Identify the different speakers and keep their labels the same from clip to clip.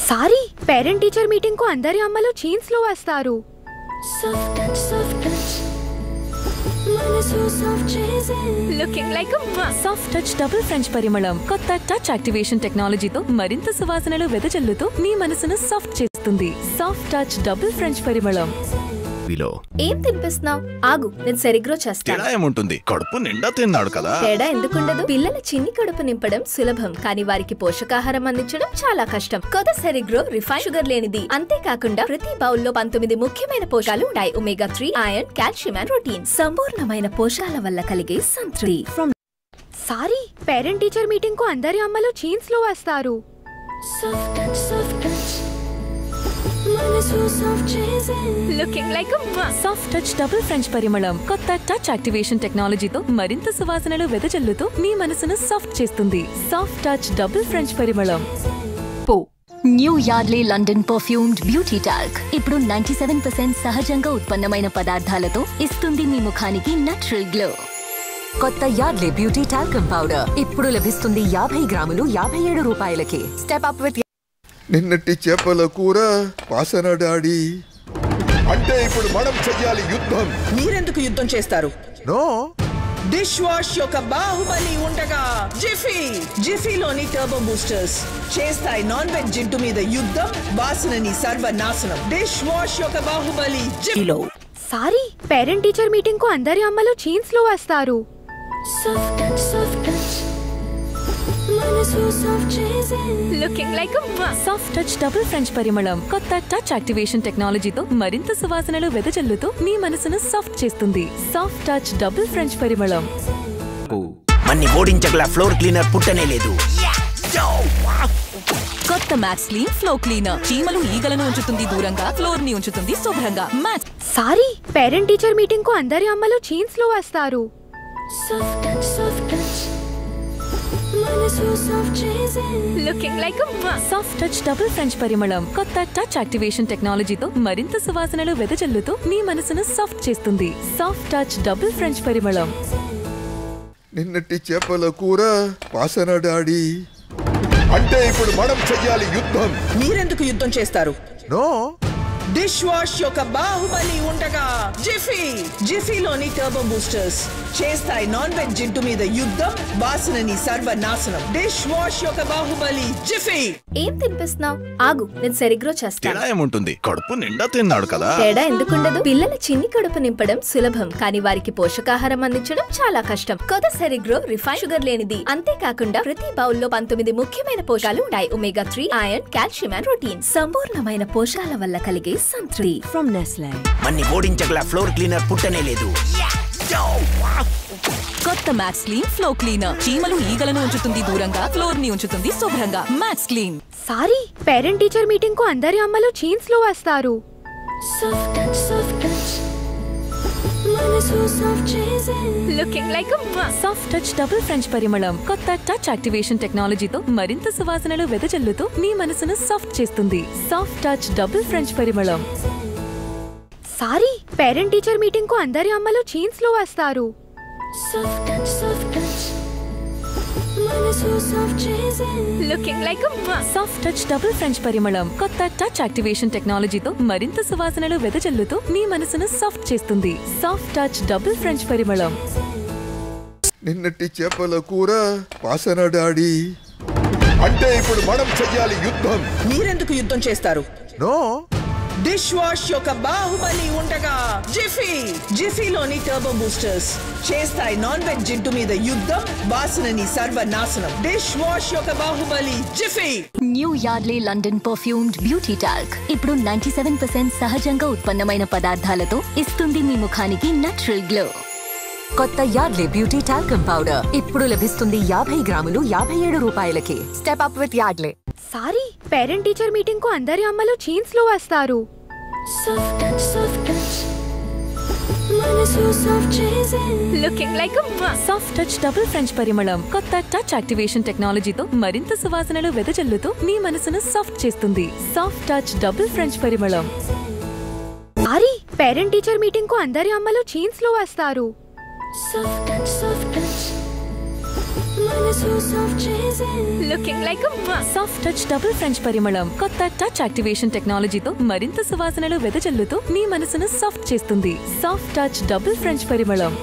Speaker 1: Sorry, parent teacher meeting కు అందరి అమ్మలు జీన్స్ లో వస్తారు. Looking like
Speaker 2: soft touch double French పరిమళం కొత్త టచ్ యాక్టివేషన్ టెక్నాలజీతో మరింత సువాసనలు వెదజల్లుతూ మీ మనసును సాఫ్ట్ చేస్తుంది. సాఫ్ట్ టచ్ డబుల్ ఫ్రెంచ్ పరిమళం.
Speaker 1: ఏం తినిపిస్తున్నావు? ఆగు, నేను సెరిగ్రో చేస్తాను.
Speaker 3: ఏముంటుంది, కడుపు నిండా తిన్నాడు కదా.
Speaker 1: తేడా ఎందుకుండదు? పిల్లల చిన్ని కడుపు నింపడం సులభం, కానీ వారికి పోషకాహారం అందించడం చాలా కష్టం. కొత్త సెరిగ్రో రిఫైన్ షుగర్ లేనిది. అంతేకాకుండా ప్రతి బౌల్లో 19 ముఖ్యమైన పోషకాలు ఉంటాయి. Omega 3, iron, calcium and protein. సంపూర్ణమైన పోషకాల వల్ల కలిగే సంతృప్తి. సారీ, పేరెంట్ టీచర్ మీటింగ్ కు అందరి అమ్మలు జీన్స్ లో వస్తారు. Looking like
Speaker 2: soft touch double French పరిమళం కొత్త టచ్ యాక్టివేషన్ టెక్నాలజీతో మరింత సువాసనలు వెదజల్లుతూ మీ మనసును సాఫ్ట్ చేస్తుంది. సాఫ్ట్ టచ్ డబుల్ ఫ్రెంచ్ పరిమళం.
Speaker 4: New Yardley London perfumed beauty talc ఇప్పుడు 97% సహజంగా ఉత్పన్నమైన పదార్థాలతో ఇస్తుంది మీ ముఖానికి నేచురల్ గ్లో.
Speaker 5: కొత్త యార్డ్లీ బ్యూటీ టాల్కమ్ పౌడర్ ఇప్పుడు లభిస్తుంది 50 గ్రాములు 57 రూపాయలకి. Step up with.
Speaker 6: నిన్నటి చేపల కూర వాసన డాడీ. అంటే ఇప్పుడు మనం చెయ్యాలి యుద్ధం.
Speaker 7: మీరెందుకు యుద్ధం చేస్తారు?
Speaker 6: నో,
Speaker 7: డిష్ వాష్ యొక్క బాహుబలి ఉండగా జిఫీలోని టర్బో బూస్టర్స్ చేస్తాయి నాన్ వెజ్ జిడ్డు మీద యుద్ధం, వాసనని సర్వనాశనం. డిష్ వాష్ యొక్క బాహుబలి జిఫీలో.
Speaker 1: సారీ, పేరెంట్ టీచర్ మీటింగ్ కు అందరి అమ్మలు జీన్స్ లో వస్తారు. Looking like
Speaker 2: soft touch double French పరిమళం కొత్త టచ్ యాక్టివేషన్ టెక్నాలజీతో మరింత సువాసనలు వెదజల్లుతూ మీ మనసును సాఫ్ట్ చేస్తుంది. సాఫ్ట్ టచ్ డబుల్ ఫ్రెంచ్ పరిమళం.
Speaker 8: మన్ని ఓడించగల ఫ్లోర్ క్లీనర్ పుట్టనే లేదు.
Speaker 2: కొత్త మ్యాక్స్ క్లీన్ ఫ్లోర్ క్లీనర్ చీమలు ఈగలను ఉంచుతుంది దూరంగా, ఫ్లోర్ ని ఉంచుతుంది శుభ్రంగా. Max.
Speaker 1: Sorry, parent teacher meeting కు అందరి అమ్మలు జీన్స్ లో వస్తారు. Looking like
Speaker 2: soft touch double French పరిమళం కొత్త టచ్ యాక్టివేషన్ టెక్నాలజీతో మరింత సువాసనలు వెదజల్లుతూ మీ మనసును సాఫ్ట్ చేస్తుంది. సాఫ్ట్ టచ్ డబుల్ ఫ్రెంచ్ పరిమళం.
Speaker 6: నిన్నటి చేపల కూర వాసన డాడీ. అంటే ఇప్పుడు మనం చెయ్యాలి యుద్ధం.
Speaker 7: మీరెందుకు యుద్ధం చేస్తారు?
Speaker 6: నో,
Speaker 7: డిష్ వాష్ యొక్క బాహుబలి ఉండగా జిఫీలోని టర్బో బూస్టర్స్ చేస్తాయి నాన్ వెజ్ జిడ్డు మీద యుద్ధం, వాసనని సర్వనాశనం. డిష్ వాష్ యొక్క బాహుబలి జిఫీ.
Speaker 1: ఏం తినిపిస్తున్నావు? ఆగు, నేను సెరిగ్రో చేస్తాను.
Speaker 3: ఏముంటుంది, కడుపు నిండా తిన్నాడు కదా.
Speaker 1: తేడా ఎందుకుండదు? పిల్లల చిన్ని కడుపు నింపడం సులభం, కానీ వారికి పోషకాహారం అందించడం చాలా కష్టం. కొత్త సెరిగ్రో రిఫైన్ షుగర్ లేనిది. అంతేకాకుండా ప్రతి బౌల్లో 19 ముఖ్యమైన పోషకాలు ఉంటాయి. Omega 3, iron, calcium and protein. సంపూర్ణమైన పోషకాల వల్ల కలిగే సంతృప్తి.
Speaker 2: From Nestle.
Speaker 8: Manni ఓడించగల floor cleaner పుట్టనే లేదు.
Speaker 2: కొత్త మ్యాక్స్ క్లీన్ ఫ్లోర్ క్లీనర్ చీమలు ఈగలను ఉంచుతుంది దూరంగా, ఫ్లోర్ ని ఉంచుతుంది శుభ్రంగా. Max clean.
Speaker 1: Sorry, parent teacher meeting కు అందరి అమ్మలు జీన్స్ లో వస్తారు. Looking like
Speaker 2: soft touch double French పరిమళం కొత్త టచ్ యాక్టివేషన్ టెక్నాలజీతో మరింత సువాసనలు వెదజల్లుతూ మీ మనసును సాఫ్ట్ చేస్తుంది. సాఫ్ట్ టచ్ డబుల్ ఫ్రెంచ్ పరిమళం.
Speaker 1: సారీ, పేరెంట్ టీచర్ మీటింగ్ కు అందరి అమ్మలు జీన్స్ లో వస్తారు. Looking like
Speaker 2: soft touch double French పరిమళం కొత్త టచ్ యాక్టివేషన్ టెక్నాలజీతో మరింత సువాసనలు వెదజల్లుతూ మీ మనసును సాఫ్ట్ చేస్తుంది. సాఫ్ట్ టచ్ డబుల్ ఫ్రెంచ్ పరిమళం.
Speaker 6: నిన్నటి చేపల కూర వాసన డాడీ. అంటే ఇప్పుడు మనం చెయ్యాలి యుద్ధం.
Speaker 7: మీరెందుకు యుద్ధం చేస్తారు?
Speaker 6: నో,
Speaker 7: డిష్ వాష్ యొక్క బాహుబలి ఉండగా జిఫీలోని టర్బో బూస్టర్స్ చేస్తాయి నాన్ వెజ్ జిడ్డు మీద యుద్ధం, వాసనని సర్వనాశనం. డిష్ వాష్ యొక్క బాహుబలి జిఫీ.
Speaker 4: New Yardley London perfumed beauty talc ఇప్పుడు 97% సహజంగా ఉత్పన్నమైన పదార్థాలతో ఇస్తుంది మీ ముఖానికి నేచురల్ గ్లో.
Speaker 5: కొత్త యార్డ్లీ బ్యూటీ టాల్కమ్ పౌడర్ ఇప్పుడు లభిస్తుంది 50 గ్రాములు 57 రూపాయలకి. Step up with Yardley.
Speaker 1: Sorry, parent teacher meeting కు అందరి అమ్మలు జీన్స్ లో వస్తారు. Looking like
Speaker 2: soft touch double French పరిమళం కొత్త టచ్ యాక్టివేషన్ టెక్నాలజీతో మరింత సువాసనలు వెదజల్లుతూ మీ మనసును సాఫ్ట్ చేస్తుంది. సాఫ్ట్ టచ్ డబుల్ ఫ్రెంచ్ పరిమళం.
Speaker 1: సారీ, పేరెంట్ టీచర్ మీటింగ్ కు అందరి అమ్మలు జీన్స్ లో వస్తారు. Looking like
Speaker 2: soft touch double French పరిమళం కొత్త టచ్ యాక్టివేషన్ టెక్నాలజీతో మరింత సువాసనలు వెదజల్లుతూ మీ మనసును సాఫ్ట్ చేస్తుంది. సాఫ్ట్ టచ్ డబుల్ ఫ్రెంచ్ పరిమళం.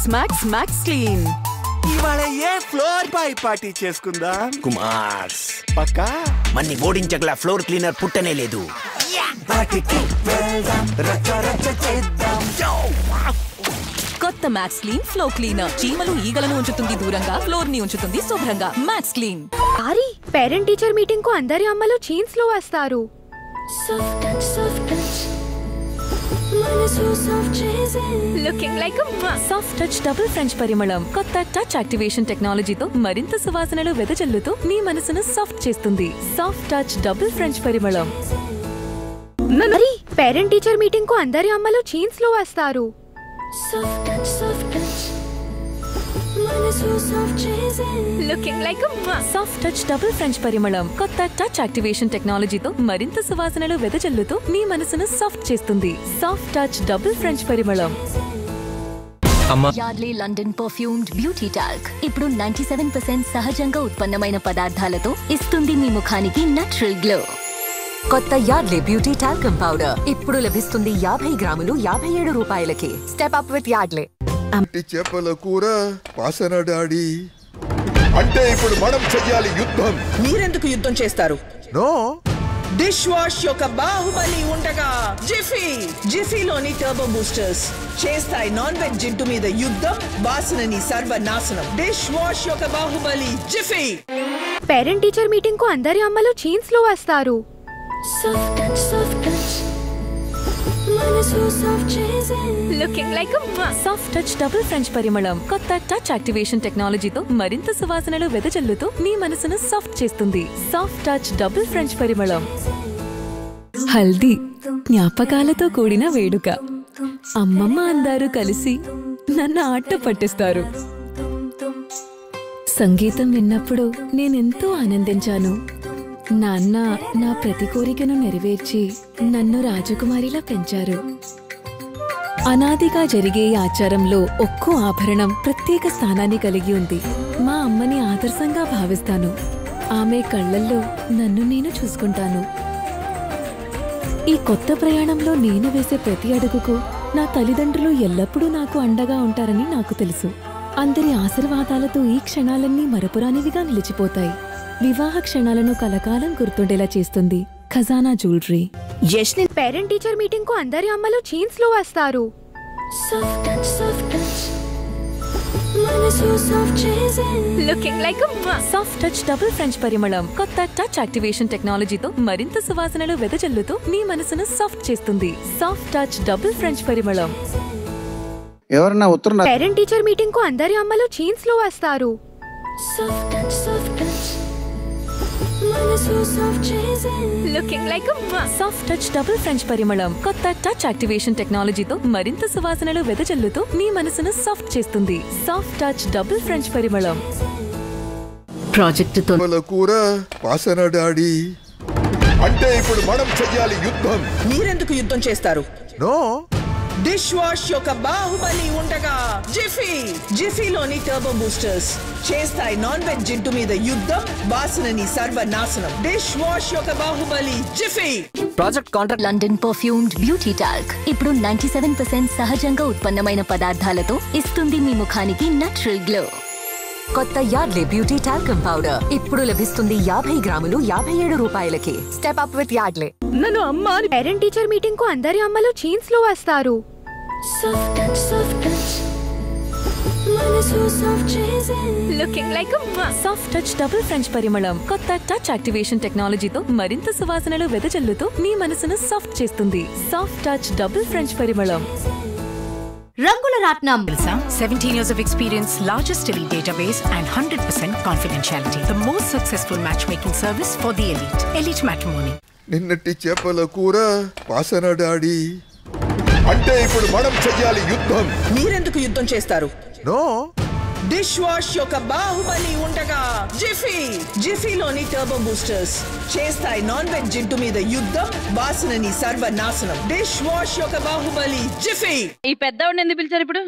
Speaker 5: Smacks max clean.
Speaker 8: ఇవాళ ఏ ఫ్లోర్ పై పార్టీ చేసుకుందా కుమార్? పక్కా మన్ని ఓడించగల ఫ్లోర్ క్లీనర్ పుట్టనే లేదు.
Speaker 2: కొత్త మ్యాక్స్ క్లీన్ ఫ్లో క్లీనర్ చీమలు ఈగలను ఉంచుతుంది దూరంగా, ఫ్లోర్ ని ఉంచుతుంది శుభ్రంగా. Max clean.
Speaker 1: ఆరి పేరెంట్ టీచర్ మీటింగ్ కు అందరి అమ్మలు చీన్స్ లో వస్తారు. Looking like
Speaker 2: soft touch double French పరిమళం కొత్త టచ్ యాక్టివేషన్ టెక్నాలజీతో మరింత సువాసనలు వెదజల్లుతూ మీ మనసును సాఫ్ట్ చేస్తుంది. సాఫ్ట్ టచ్ డబుల్ ఫ్రెంచ్ పరిమళం.
Speaker 1: మరి పేరెంట్ టీచర్ మీటింగ్ కు అందరి అమ్మలు చీన్స్ లో వస్తారు. Looking like
Speaker 2: soft touch double French పరిమళం కొత్త టచ్ యాక్టివేషన్ టెక్నాలజీతో మరింత సువాసనలు వెదజల్లుతూ మీ మనసును సాఫ్ట్ చేస్తుంది. సాఫ్ట్ టచ్ డబుల్ ఫ్రెంచ్ పరిమళం.
Speaker 4: Yardley London perfumed beauty talc ఇప్పుడు 97% సహజంగా ఉత్పన్నమైన పదార్థాలతో ఇస్తుంది మీ ముఖానికి నేచురల్ గ్లో.
Speaker 5: కొత్త యార్డ్లీ బ్యూటీ టాల్కమ్ పౌడర్ ఇప్పుడు లభిస్తుంది 50 గ్రాములు 57 రూపాయలకి. Step up with Yardley.
Speaker 6: చేపల కూర వాసన డాడీ. అంటే ఇప్పుడు మనం చెయ్యాలి యుద్ధం.
Speaker 7: మీరెందుకు యుద్ధం చేస్తారు?
Speaker 6: నో,
Speaker 7: డిష్ వాష్ యొక్క బాహుబలి ఉండగా జిఫీలోని టర్బో బూస్టర్స్ చేస్తాయి నాన్ వెజ్ జిడ్డు మీద యుద్ధం, వాసనని సర్వనాశనం. డిష్ వాష్ యొక్క బాహుబలి జిఫీ.
Speaker 1: పేరెంట్ టీచర్ మీటింగ్ కు అందరి అమ్మలు చీన్స్ లో వస్తారు. Looking like
Speaker 2: soft touch double French పరిమళం కొత్త టచ్ యాక్టివేషన్ టెక్నాలజీతో మరింత సువాసనలు వెదజల్లుతూ మీ మనసును సాఫ్ట్ చేస్తుంది. సాఫ్ట్ టచ్ డబుల్ ఫ్రెంచ్ పరిమళం. హల్దీ జ్ఞాపకాలతో కూడిన వేడుక. అమ్మమ్మ అందరూ కలిసి నన్ను ఆట పట్టిస్తారు. సంగీతం విన్నప్పుడు నేనెంతో ఆనందించాను. నాన్న నా ప్రతి కోరికను నెరవేర్చి నన్ను రాజకుమారిలా పెంచారు. అనాదిగా జరిగే ఈ ఆచారంలో ఒక్కో ఆభరణం ప్రత్యేక స్థానాన్ని కలిగి ఉంది. మా అమ్మని ఆదర్శంగా భావిస్తాను. ఆమె కళ్ళల్లో నన్ను నేను చూసుకుంటాను. ఈ కొత్త ప్రయాణంలో నేను వేసే ప్రతి అడుగుకు నా తల్లిదండ్రులు ఎల్లప్పుడూ నాకు అండగా ఉంటారని నాకు తెలుసు. అందరి ఆశీర్వాదాలతో ఈ క్షణాలన్నీ మరపురానివిగా నిలిచిపోతాయి. వివాహ క్షణాలను కలకాలం గుర్తుండేలా చేస్తుంది ఖజానా జ్యువెలరీ.
Speaker 1: యష్ని పేరెంట్ టీచర్ మీటింగ్ కు అందరి అమ్మలు చీన్స్ లో వస్తారు. Looking like
Speaker 2: soft touch double French పరిమళం కొత్త టచ్ యాక్టివేషన్ టెక్నాలజీతో మరింత సువాసనలు వెదజల్లుతూ మీ మనసును సాఫ్ట్ చేస్తుంది. సాఫ్ట్ టచ్ డబుల్ ఫ్రెంచ్ పరిమళం.
Speaker 9: ఎవరన్నా ఉత్తరం
Speaker 1: పేరెంట్ టీచర్ మీటింగ్ కు అందరి అమ్మలు చీన్స్ లో వస్తారు. Looking like
Speaker 2: soft touch double French పరిమళం కొత్త టచ్ యాక్టివేషన్ టెక్నాలజీతో మరింత సువాసనలు వెదజల్లుతూ మీ మనసును సాఫ్ట్ చేస్తుంది. సాఫ్ట్ టచ్ డబుల్ ఫ్రెంచ్ పరిమళం.
Speaker 6: ప్రాజెక్టుతో కూర వాసన డాడీ. అంటే ఇప్పుడు మనం చెయ్యాలి యుద్ధం.
Speaker 7: మీరెందుకు యుద్ధం చేస్తారు?
Speaker 6: నో,
Speaker 7: డిష్ వాష్ యొక్క బాహుబలి ఉండగా జిఫీలోని టర్బో బూస్టర్స్ చేస్తాయి నాన్ వెజ్ జిడ్డు మీద యుద్ధం, వాసనని సర్వనాశనం. డిష్ వాష్ యొక్క బాహుబలి జిఫీ.
Speaker 5: Project contract.
Speaker 4: London perfumed beauty talc ఇప్పుడు 97% సహజంగా ఉత్పన్నమైన పదార్థాలతో ఇస్తుంది మీ ముఖానికి నేచురల్ గ్లో.
Speaker 5: కొత్త యార్డ్లీ బ్యూటీ టాల్కమ్ పౌడర్ ఇప్పుడు లభిస్తుంది 50 గ్రాములు 57 రూపాయలకి. Step up with Yardley.
Speaker 1: నన్ను అమ్మ పేరెంట్ టీచర్ మీటింగ్ కు అందరి అమ్మలు చీన్స్ లో వస్తారు. Looking like
Speaker 2: soft touch double French పరిమళం కొత్త టచ్ యాక్టివేషన్ టెక్నాలజీతో మరింత సువాసనలు వెదజల్లుతూ మీ మనసును సాఫ్ట్ చేస్తుంది. సాఫ్ట్ టచ్ డబుల్ ఫ్రెంచ్ పరిమళం.
Speaker 10: రంగుల రాట్నం.
Speaker 11: 17 years of experience, largest elite database and 100% confidentiality. The most successful matchmaking service for the elite. Elite Matrimony.
Speaker 6: నిన్నటి చేపల కూర వాసన డాడీ. అంటే ఇప్పుడు మనం చెయ్యాలి యుద్ధం.
Speaker 7: మీరెందుకు యుద్ధం చేస్తారు?
Speaker 6: నో,
Speaker 7: డిష్ వాష్ యొక్క బాహుబలి ఉండగా జిఫీలోని టర్బో బూస్టర్స్ చేస్తాయి నాన్ వెజ్ జిడ్డు మీద యుద్ధం, వాసనని సర్వనాశనం. డిష్ వాష్ యొక్క బాహుబలి జిఫీ.
Speaker 12: ఈ పెద్దవాడిని ఎందుకు పిలిచారు ఇప్పుడు?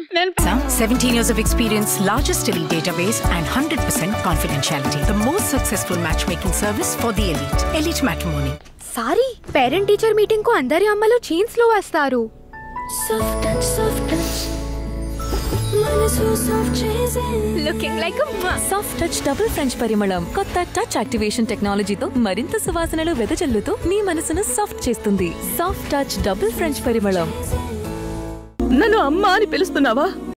Speaker 11: 17 years of experience, largest elite database and 100% confidentiality. The most successful matchmaking service for the elite. Elite Matrimony.
Speaker 13: Sorry, parent teacher meeting కు అందరి అమ్మలు జీన్స్ లో వస్తారు.
Speaker 2: Looking like soft touch double French పరిమళం కొత్త టచ్ యాక్టివేషన్ టెక్నాలజీతో మరింత సువాసనలు వెదజల్లుతూ మీ మనసును సాఫ్ట్ చేస్తుంది. సాఫ్ట్ టచ్ డబుల్ ఫ్రెంచ్ పరిమళం.
Speaker 7: నన్ను అమ్మ అని పిలుస్తున్నావా?